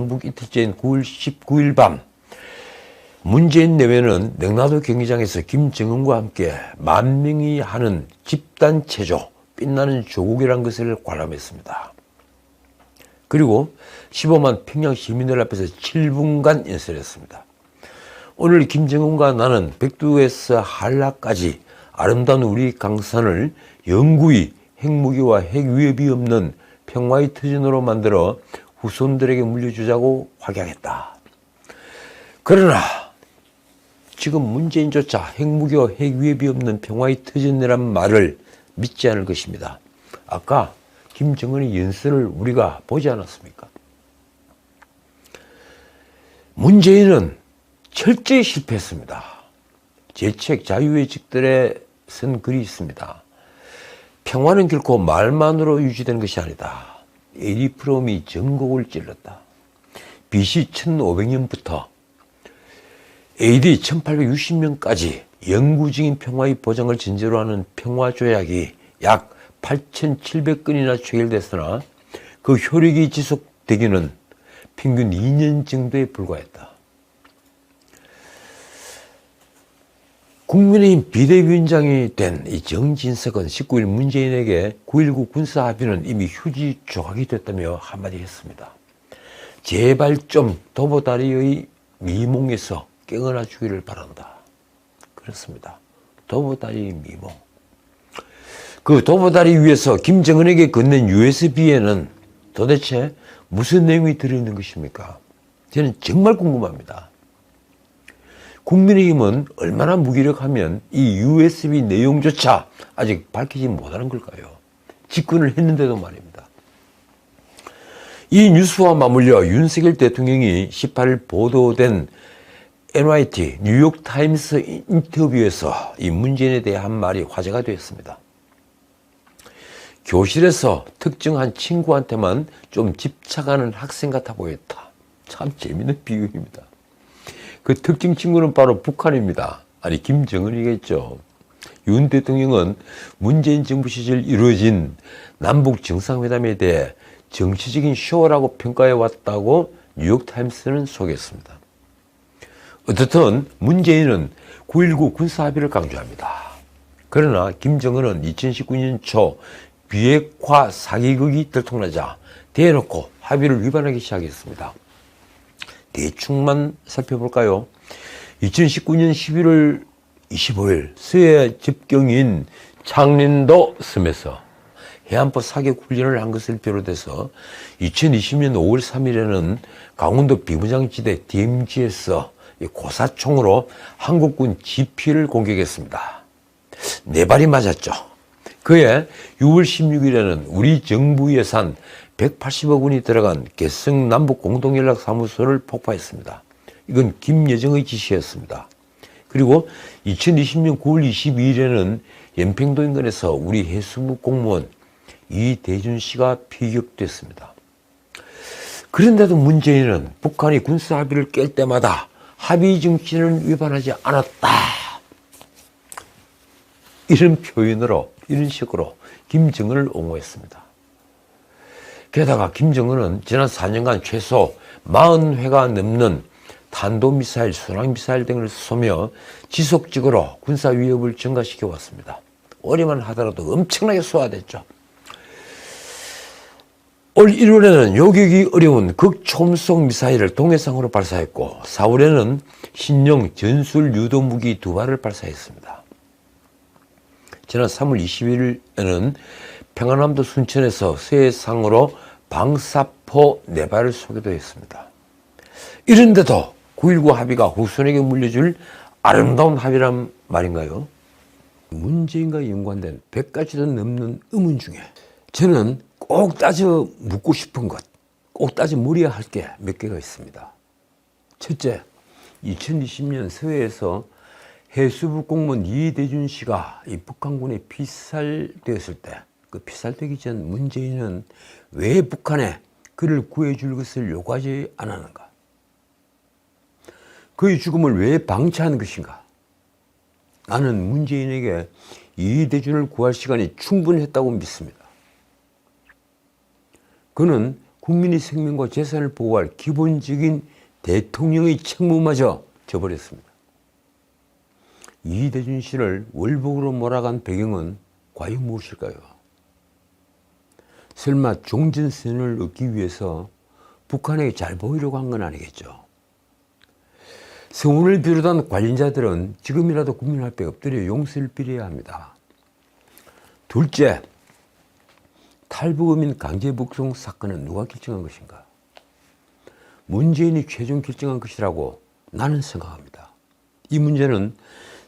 광복 이틀째인 9월 19일 밤 문재인 내외는 냉라도 경기장에서 김정은과 함께 만 명이 하는 집단 체조 빛나는 조국이란 것을 관람했습니다. 그리고 15만 평양 시민들 앞에서 7분간 연설했습니다. 오늘 김정은과 나는 백두에서 한라까지 아름다운 우리 강산을 영구히 핵무기와 핵위협이 없는 평화의 터전으로 만들어 후손들에게 물려주자고 확약했다. 그러나 지금 문재인조차 핵무기와 핵위협이 없는 평화의 터전이란 말을 믿지 않을 것입니다. 아까 김정은의 연설을 우리가 보지 않았습니까? 문재인은 철저히 실패했습니다. 제 책 자유의 직들에 쓴 글이 있습니다. 평화는 결코 말만으로 유지되는 것이 아니다. 에리 프롬이 전곡을 찔렀다. BC 1500년부터 AD 1860년까지 영구적인 평화의 보장을 전제로 하는 평화조약이 약 8,700건이나 체결됐으나 그 효력이 지속되기는 평균 2년 정도에 불과했다. 국민의힘 비대위원장이 된 이 정진석은 19일 문재인에게 9.19 군사합의는 이미 휴지 조각이 됐다며 한마디 했습니다. 제발 좀 도보다리의 미몽에서 깨어나 주기를 바란다. 그렇습니다. 도보다리의 미몽. 그 도보다리 위에서 김정은에게 건넨 USB에는 도대체 무슨 내용이 들어있는 것입니까? 저는 정말 궁금합니다. 국민의힘은 얼마나 무기력하면 이 USB 내용조차 아직 밝히지 못하는 걸까요? 집권을 했는데도 말입니다. 이 뉴스와 맞물려 윤석열 대통령이 18일 보도된 NYT 뉴욕타임스 인터뷰에서 이 문재인에 대해 한 말이 화제가 되었습니다. 교실에서 특정한 친구한테만 좀 집착하는 학생 같아 보였다. 참 재밌는 비유입니다. 그 특정 친구는 바로 북한입니다. 아니 김정은이겠죠. 윤 대통령은 문재인 정부 시절 이루어진 남북 정상회담에 대해 정치적인 쇼라고 평가해 왔다고 뉴욕타임스는 소개했습니다. 어떻든 문재인은 9.19 군사합의를 강조합니다. 그러나 김정은은 2019년 초 비핵화 사기극이 들통나자 대놓고 합의를 위반하기 시작했습니다. 대충만 살펴볼까요? 2019년 11월 25일 서해 접경인 창린도 섬에서 해안포 사격 훈련을 한 것을 비롯해서 2020년 5월 3일에는 강원도 비무장지대 DMZ에서 고사총으로 한국군 GP를 공격했습니다. 네 발이 맞았죠. 그해 6월 16일에는 우리 정부 예산 180억 원이 들어간 개성 남북 공동연락사무소를 폭파했습니다. 이건 김여정의 지시였습니다. 그리고 2020년 9월 22일에는 연평도 인근에서 우리 해수부 공무원 이대준 씨가 피격됐습니다. 그런데도 문재인은 북한이 군사 합의를 깰 때마다 합의 정신을 위반하지 않았다. 이런 표현으로, 이런 식으로 김정은을 옹호했습니다. 게다가 김정은은 지난 4년간 최소 40회가 넘는 탄도미사일, 순항미사일 등을 쏘며 지속적으로 군사 위협을 증가시켜 왔습니다. 올해만 하더라도 엄청나게 쏘아댔죠. 올 1월에는 요격이 어려운 극초음속 미사일을 동해상으로 발사했고 4월에는 신형 전술 유도무기 2발을 발사했습니다. 지난 3월 20일에는 평안남도 순천에서 서해상으로 방사포 4발을 쏘기도 했습니다. 이런데도 9.19 합의가 후손에게 물려줄 아름다운 합의란 말인가요? 문재인과 연관된 100가지도 넘는 의문 중에 저는 꼭 따져 묻고 싶은 것, 꼭 따져 물어야 할 게 몇 개가 있습니다. 첫째, 2020년 서해에서 해수부 공무원 이대준 씨가 이 북한군에 피살되었을 때, 그 피살되기 전 문재인은 왜 북한에 그를 구해줄 것을 요구하지 않았는가? 그의 죽음을 왜 방치한 것인가? 나는 문재인에게 이대준을 구할 시간이 충분했다고 믿습니다. 그는 국민의 생명과 재산을 보호할 기본적인 대통령의 책무마저 져버렸습니다. 이대준 씨를 월북으로 몰아간 배경은 과연 무엇일까요? 설마 종전선언을 얻기 위해서 북한에게 잘 보이려고 한 건 아니겠죠. 성운을 비롯한 관련자들은 지금이라도 국민 앞에 엎드려 용서를 빌어야 합니다. 둘째, 탈북어민 강제 북송 사건은 누가 결정한 것인가? 문재인이 최종 결정한 것이라고 나는 생각합니다. 이 문제는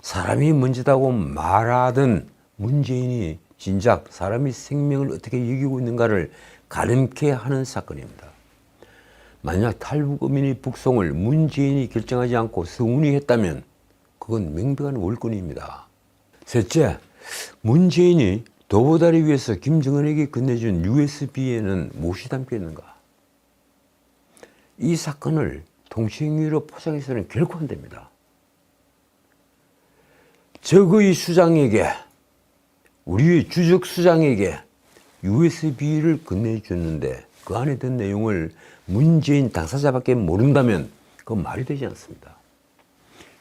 사람이 문제다고 말하던 문재인이 진작 사람의 생명을 어떻게 여기고 있는가를 가름케 하는 사건입니다. 만약 탈북어민의 북송을 문재인이 결정하지 않고 성운이 했다면 그건 명백한 월권입니다. 셋째, 문재인이 도보다리 위에서 김정은에게 건네준 USB에는 무엇이 담겨 있는가? 이 사건을 통치행위로 포장해서는 결코 안 됩니다. 적의 수장에게, 우리의 주적 수장에게 USB를 건네줬는데 그 안에 든 내용을 문재인 당사자밖에 모른다면 그건 말이 되지 않습니다.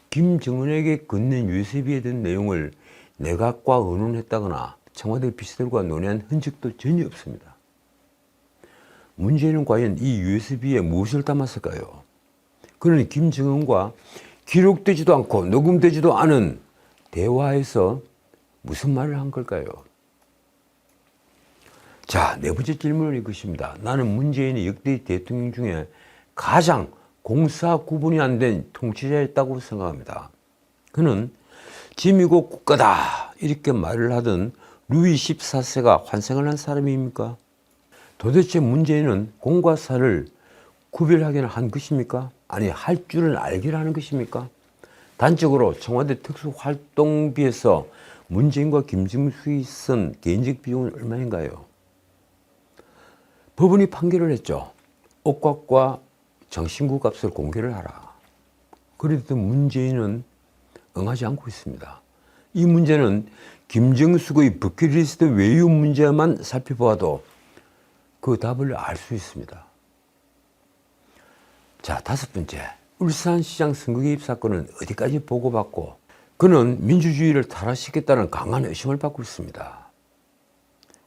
김정은에게 건넨 USB에 든 내용을 내각과 의논했다거나 청와대 비서들과 논의한 흔적도 전혀 없습니다. 문재인은 과연 이 USB에 무엇을 담았을까요? 그는 김정은과 기록되지도 않고 녹음되지도 않은 대화에서 무슨 말을 한 걸까요? 자, 네 번째 질문은 이것입니다. 나는 문재인이 역대 대통령 중에 가장 공사 구분이 안 된 통치자였다고 생각합니다. 그는 짐이고 국가다 이렇게 말을 하던 루이 14세가 환생을 한 사람입니까? 도대체 문재인은 공과 사를 구별하기는 한 것입니까? 아니, 할 줄은 알기를 하는 것입니까? 단적으로 청와대 특수활동비에서 문재인과 김정숙이 쓴 개인적 비용은 얼마인가요? 법원이 판결을 했죠. 옷값과 장신구 값을 공개를 하라. 그래도 문재인은 응하지 않고 있습니다. 이 문제는 김정숙의 버킷리스트 외유 문제만 살펴보아도 그 답을 알 수 있습니다. 자, 다섯 번째. 울산시장 선거 개입 사건은 어디까지 보고받고 그는 민주주의를 타락시켰다는 강한 의심을 받고 있습니다.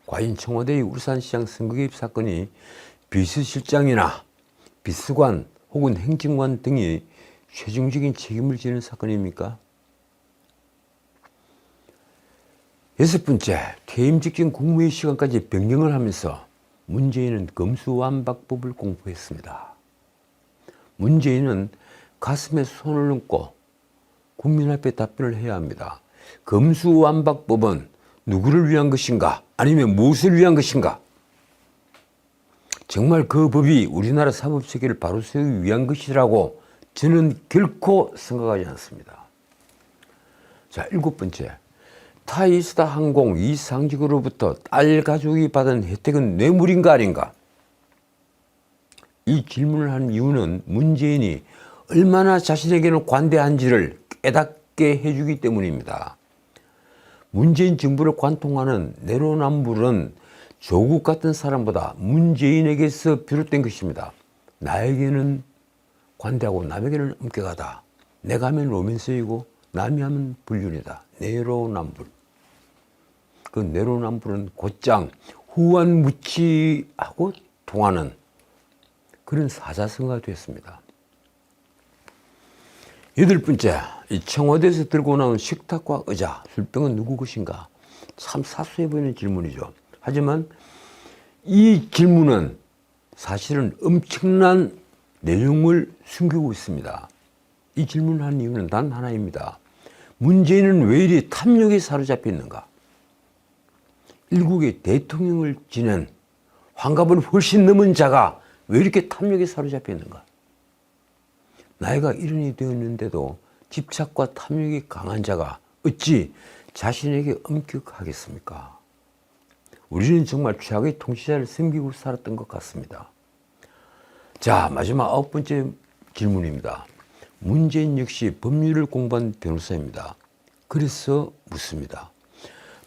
과연 청와대의 울산시장 선거 개입 사건이 비서실장이나 비서관 혹은 행정관 등이 최종적인 책임을 지는 사건입니까? 여섯 번째, 퇴임 직전 국무회의 시간까지 변경을 하면서 문재인은 검수완박법을 공포했습니다. 문재인은 가슴에 손을 얹고 국민 앞에 답변을 해야 합니다. 검수완박법은 누구를 위한 것인가? 아니면 무엇을 위한 것인가? 정말 그 법이 우리나라 사법체계를 바로 세우기 위한 것이라고 저는 결코 생각하지 않습니다. 자, 일곱 번째. 타이스타 항공 이상직으로부터 딸 가족이 받은 혜택은 뇌물인가 아닌가? 이 질문을 한 이유는 문재인이 얼마나 자신에게는 관대한지를 깨닫게 해주기 때문입니다. 문재인 정부를 관통하는 내로남불은 조국 같은 사람보다 문재인에게서 비롯된 것입니다. 나에게는 관대하고 남에게는 엄격하다. 내가 하면 로맨스이고 남이 하면 불륜이다. 내로남불. 그 내로남불은 곧장 후한무치하고 통하는 그런 사자성어가 되었습니다. 여덟 번째, 이 청와대에서 들고 나온 식탁과 의자, 술병은 누구 것인가? 참 사소해 보이는 질문이죠. 하지만 이 질문은 사실은 엄청난 내용을 숨기고 있습니다. 이 질문을 한 이유는 단 하나입니다. 문재인은 왜 이리 탐욕에 사로잡혀 있는가? 일국의 대통령을 지낸 환갑을 훨씬 넘은 자가 왜 이렇게 탐욕에 사로잡혀 있는가? 나이가 70이 되었는데도 집착과 탐욕이 강한 자가 어찌 자신에게 엄격하겠습니까? 우리는 정말 최악의 통치자를 섬기고 살았던 것 같습니다. 자, 마지막 아홉 번째 질문입니다. 문재인 역시 법률을 공부한 변호사입니다. 그래서 묻습니다.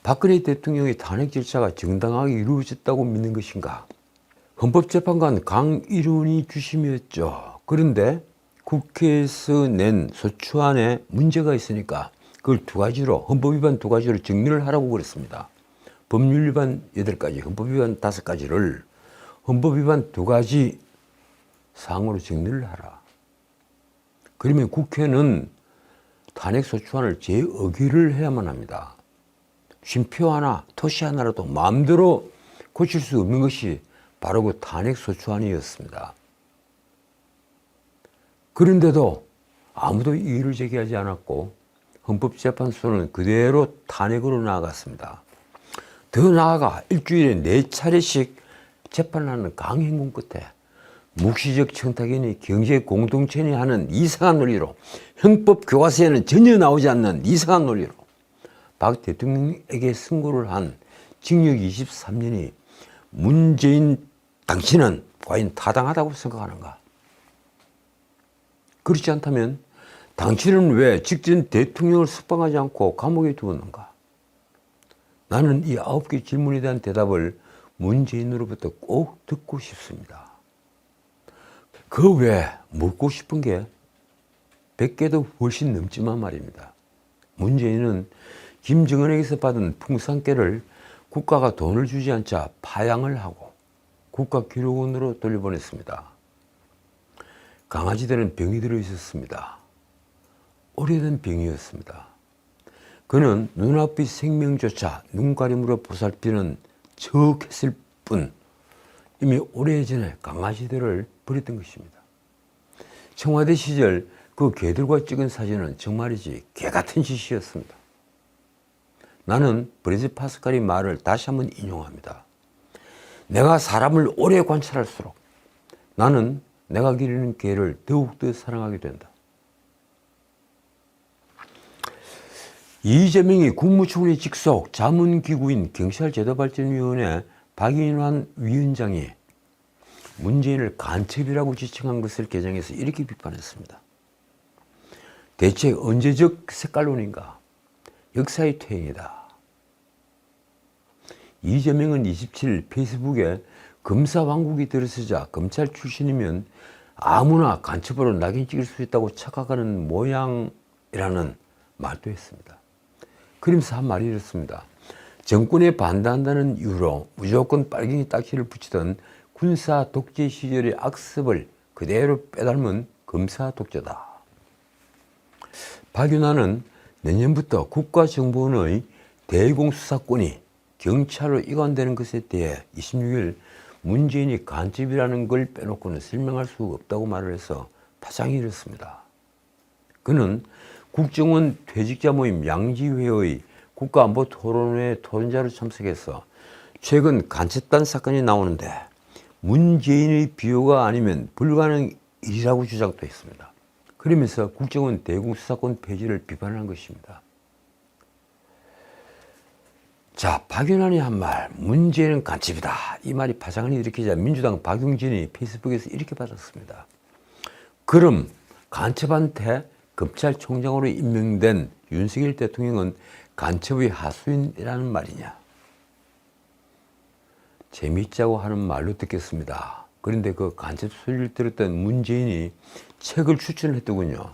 박근혜 대통령의 탄핵 절차가 정당하게 이루어졌다고 믿는 것인가? 헌법재판관 강일훈이 주심이었죠. 그런데 국회에서 낸 소추안에 문제가 있으니까 그걸 두 가지로, 헌법 위반 두 가지로 정리를 하라고 그랬습니다. 법률 위반 8가지, 헌법 위반 5가지를 헌법 위반 2가지 사항으로 정리를 하라. 그러면 국회는 탄핵소추안을 재의결을 해야만 합니다. 쉼표 하나, 토시 하나라도 마음대로 고칠 수 없는 것이 바로 그 탄핵소추안이었습니다. 그런데도 아무도 이의를 제기하지 않았고 헌법재판소는 그대로 탄핵으로 나아갔습니다. 더 나아가 일주일에 4차례씩 재판을 하는 강행군 끝에 묵시적 청탁이니 경제 공동체니 하는 이상한 논리로, 형법 교과서에는 전혀 나오지 않는 이상한 논리로 박 대통령에게 선고를 한 징역 23년이 문재인 당신은 과연 타당하다고 생각하는가? 그렇지 않다면 당신은 왜 직전 대통령을 석방하지 않고 감옥에 두었는가? 나는 이 9개 질문에 대한 대답을 문재인으로부터 꼭 듣고 싶습니다. 그 외에 묻고 싶은 게 100개도 훨씬 넘지만 말입니다. 문재인은 김정은에게서 받은 풍산깨를 국가가 돈을 주지 않자 파양을 하고 국가기록원으로 돌려보냈습니다. 강아지들은 병이 들어 있었습니다. 오래된 병이었습니다. 그는 눈앞의 생명조차 눈가림으로 보살피는 척했을 뿐 이미 오래전에 강아지들을 버렸던 것입니다. 청와대 시절 그 개들과 찍은 사진은 정말이지 개같은 짓이었습니다. 나는 브레즈 파스칼의 말을 다시 한번 인용합니다. 내가 사람을 오래 관찰할수록 나는 내가 기르는 개를 더욱더 사랑하게 된다. 이재명이 국무총리 직속 자문기구인 경찰제도발전위원회 박인환 위원장이 문재인을 간첩이라고 지칭한 것을 개정해서 이렇게 비판했습니다. 대체 언제적 색깔론인가? 역사의 퇴행이다. 이재명은 27일 페이스북에 검사 왕국이 들어서자 검찰 출신이면 아무나 간첩으로 낙인 찍을 수 있다고 착각하는 모양이라는 말도 했습니다. 그러면서 한 말이 이렇습니다. 정권에 반대한다는 이유로 무조건 빨갱이 딱지를 붙이던 군사 독재 시절의 악습을 그대로 빼닮은 검사 독재다. 박윤환은 내년부터 국가정보원의 대공수사권이 경찰로 이관되는 것에 대해 26일 문재인이 간첩이라는 걸 빼놓고는 설명할 수 없다고 말을 해서 파장이 일었습니다. 그는 국정원 퇴직자 모임 양지회의 국가안보토론회 토론자로 참석해서 최근 간첩단 사건이 나오는데 문재인의 비호가 아니면 불가능이라고 주장도 했습니다. 그러면서 국정원 대공수사권 폐지를 비판한 것입니다. 자, 박윤환이 한 말, 문재인은 간첩이다. 이 말이 파장을 일으키자 민주당 박용진이 페이스북에서 이렇게 받았습니다. 그럼 간첩한테 검찰총장으로 임명된 윤석열 대통령은 간첩의 하수인이라는 말이냐? 재미있자고 하는 말로 듣겠습니다. 그런데 그 간첩 소리를 들었던 문재인이 책을 추천했더군요.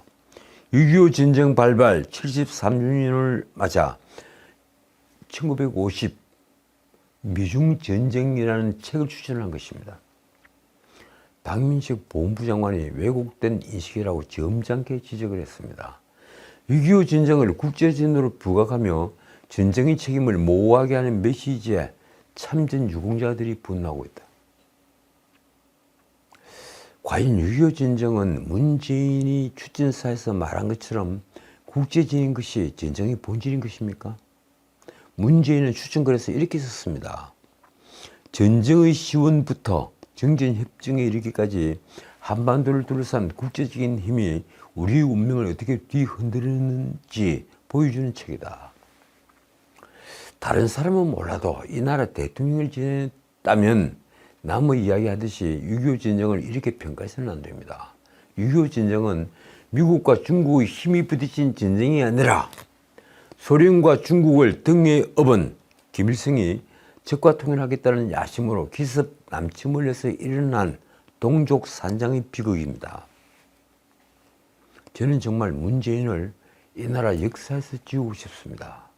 6.25 전쟁 발발 73주년을 맞아 1950 미중전쟁이라는 책을 추천한 것입니다. 박민식 보훈부 장관이 왜곡된 인식이라고 점잖게 지적을 했습니다. 6.25 전쟁을 국제전으로 부각하며 전쟁의 책임을 모호하게 하는 메시지에 참전 유공자들이 분노하고 있다. 과연 6.25 전쟁은 문재인이 추천사에서 말한 것처럼 국제전인 것이 전쟁의 본질인 것입니까? 문재인은 추천글에서 이렇게 썼습니다. 전쟁의 시원부터 정전협정에 이르기까지 한반도를 둘러싼 국제적인 힘이 우리의 운명을 어떻게 뒤흔들었는지 보여주는 책이다. 다른 사람은 몰라도 이 나라 대통령을 지냈다면 남의 이야기하듯이 6.25 전쟁을 이렇게 평가해서는 안 됩니다. 6.25 전쟁은 미국과 중국의 힘이 부딪힌 전쟁이 아니라 소련과 중국을 등에 업은 김일성이 적과 통일하겠다는 야심으로 기습 남침을 해서 일어난 동족 산장의 비극입니다. 저는 정말 문재인을 이 나라 역사에서 지우고 싶습니다.